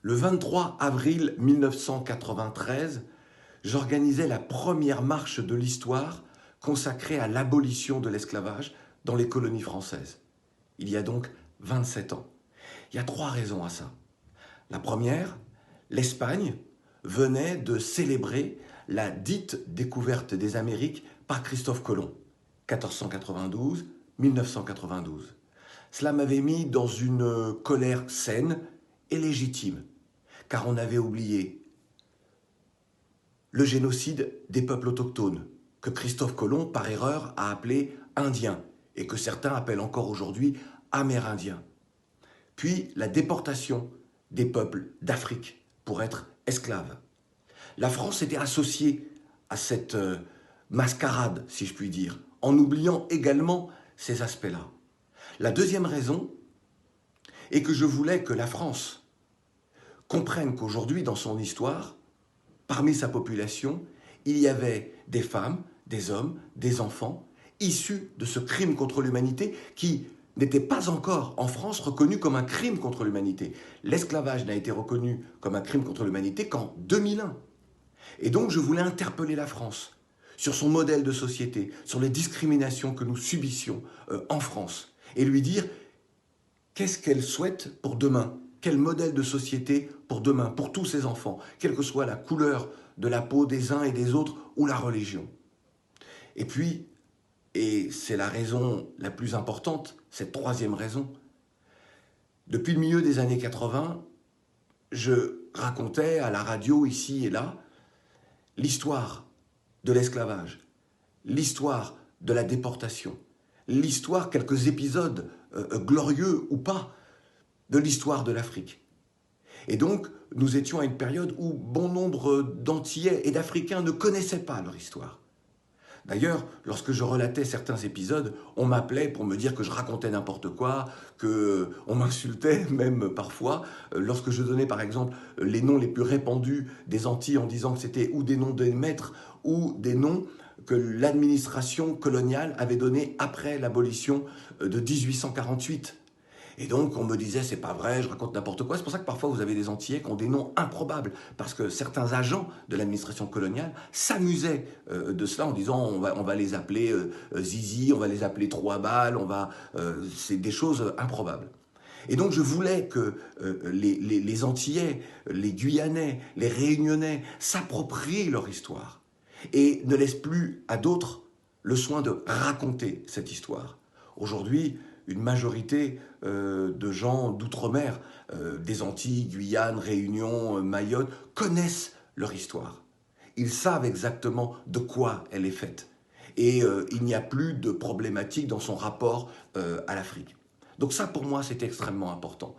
Le 23 avril 1993, j'organisais la première marche de l'histoire consacrée à l'abolition de l'esclavage dans les colonies françaises. Il y a donc 27 ans. Il y a 3 raisons à ça. La première, l'Espagne venait de célébrer la dite découverte des Amériques par Christophe Colomb, 1492-1992. Cela m'avait mis dans une colère saine et légitime, car on avait oublié le génocide des peuples autochtones, que Christophe Colomb, par erreur, a appelé Indiens, et que certains appellent encore aujourd'hui Amérindiens. Puis la déportation des peuples d'Afrique pour être esclaves. La France était associée à cette mascarade, si je puis dire, en oubliant également ces aspects-là. La deuxième raison est que je voulais que la France comprenne qu'aujourd'hui, dans son histoire, parmi sa population, il y avait des femmes, des hommes, des enfants, issus de ce crime contre l'humanité qui n'était pas encore en France reconnu comme un crime contre l'humanité. L'esclavage n'a été reconnu comme un crime contre l'humanité qu'en 2001. Et donc je voulais interpeller la France sur son modèle de société, sur les discriminations que nous subissions en France, et lui dire qu'est-ce qu'elle souhaite pour demain, quel modèle de société pour demain, pour tous ses enfants, quelle que soit la couleur de la peau des uns et des autres ou la religion. Et puis, et c'est la raison la plus importante, cette troisième raison, depuis le milieu des années 80, je racontais à la radio ici et là l'histoire de l'esclavage, l'histoire de la déportation, l'histoire, quelques épisodes glorieux ou pas, de l'histoire de l'Afrique. Et donc, nous étions à une période où bon nombre d'Antillais et d'Africains ne connaissaient pas leur histoire. D'ailleurs, lorsque je relatais certains épisodes, on m'appelait pour me dire que je racontais n'importe quoi, qu'on m'insultait même parfois. Lorsque je donnais par exemple les noms les plus répandus des Antilles en disant que c'était ou des noms des maîtres ou des noms que l'administration coloniale avait donnés après l'abolition de 1848. Et donc on me disait c'est pas vrai, je raconte n'importe quoi. C'est pour ça que parfois vous avez des Antillais qui ont des noms improbables, parce que certains agents de l'administration coloniale s'amusaient de cela en disant on va les appeler Zizi, on va les appeler Trois-Balles, c'est des choses improbables. Et donc je voulais que les Antillais, les Guyanais, les Réunionnais s'approprient leur histoire et ne laissent plus à d'autres le soin de raconter cette histoire. Aujourd'hui, une majorité de gens d'outre-mer, des Antilles, Guyane, Réunion, Mayotte, connaissent leur histoire. Ils savent exactement de quoi elle est faite. Et il n'y a plus de problématique dans son rapport à l'Afrique. Donc ça, pour moi, c'est extrêmement important.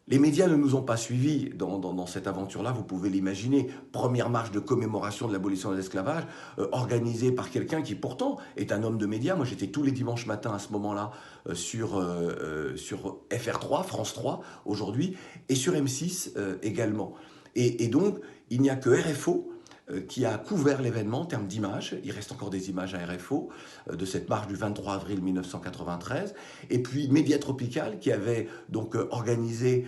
Les médias ne nous ont pas suivis dans cette aventure-là, vous pouvez l'imaginer. Première marche de commémoration de l'abolition de l'esclavage, organisée par quelqu'un qui pourtant est un homme de médias. Moi j'étais tous les dimanches matins à ce moment-là sur FR3, France 3 aujourd'hui, et sur M6 également. Et donc il n'y a que RFO qui a couvert l'événement en termes d'images. Il reste encore des images à RFO de cette marche du 23 avril 1993. Et puis Média Tropical qui avait donc organisé,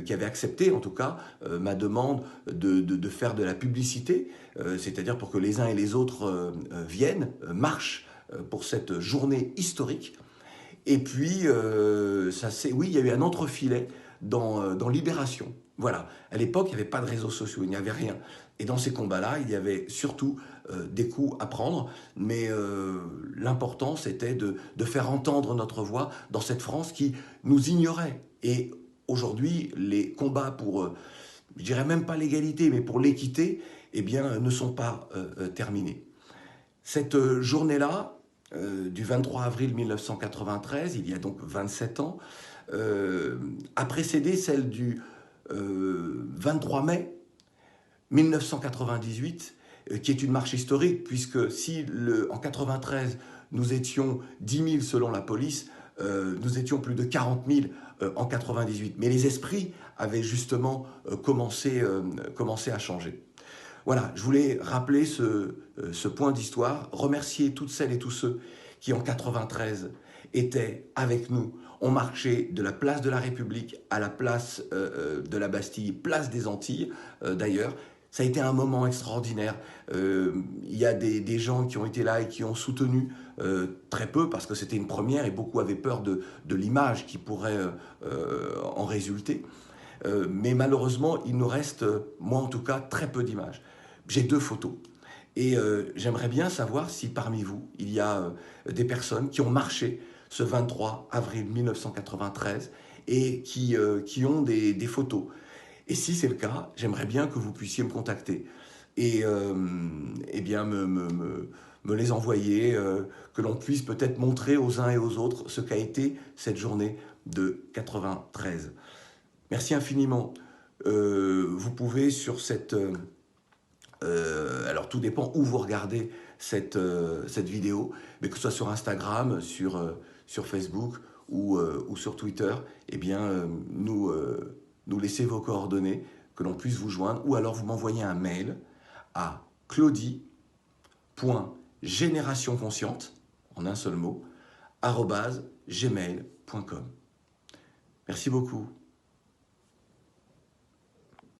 qui avait accepté en tout cas ma demande de faire de la publicité, c'est-à-dire pour que les uns et les autres viennent, marchent pour cette journée historique. Et puis, oui, il y a eu un entrefilet dans Libération. Voilà, à l'époque, il n'y avait pas de réseaux sociaux, il n'y avait rien. Et dans ces combats-là, il y avait surtout des coups à prendre, mais l'important, c'était de faire entendre notre voix dans cette France qui nous ignorait. Et aujourd'hui, les combats pour, je dirais même pas l'égalité, mais pour l'équité, eh bien, ne sont pas terminés. Cette journée-là, du 23 avril 1993, il y a donc 27 ans, a précédé celle du 23 mai 1998, qui est une marche historique, puisque si en 93, nous étions 10 000 selon la police, nous étions plus de 40 000 en 98. Mais les esprits avaient justement commencé à changer. Voilà, je voulais rappeler ce point d'histoire, remercier toutes celles et tous ceux qui en 93 étaient avec nous. On marchait de la place de la République à la place de la Bastille, place des Antilles d'ailleurs. Ça a été un moment extraordinaire. Il y a des gens qui ont été là et qui ont soutenu très peu parce que c'était une première et beaucoup avaient peur de l'image qui pourrait en résulter. Mais malheureusement, il nous reste, moi en tout cas, très peu d'images. J'ai 2 photos. Et j'aimerais bien savoir si parmi vous, il y a des personnes qui ont marché ce 23 avril 1993 et qui ont des photos. Et si c'est le cas, j'aimerais bien que vous puissiez me contacter et eh bien me les envoyer, que l'on puisse peut-être montrer aux uns et aux autres ce qu'a été cette journée de 93. Merci infiniment. Vous pouvez sur cette... alors tout dépend où vous regardez cette vidéo, mais que ce soit sur Instagram, sur Facebook ou sur Twitter, eh bien nous laissez vos coordonnées, que l'on puisse vous joindre, ou alors vous m'envoyez un mail à claudie.générationconsciente, en un seul mot, @gmail.com. Merci beaucoup.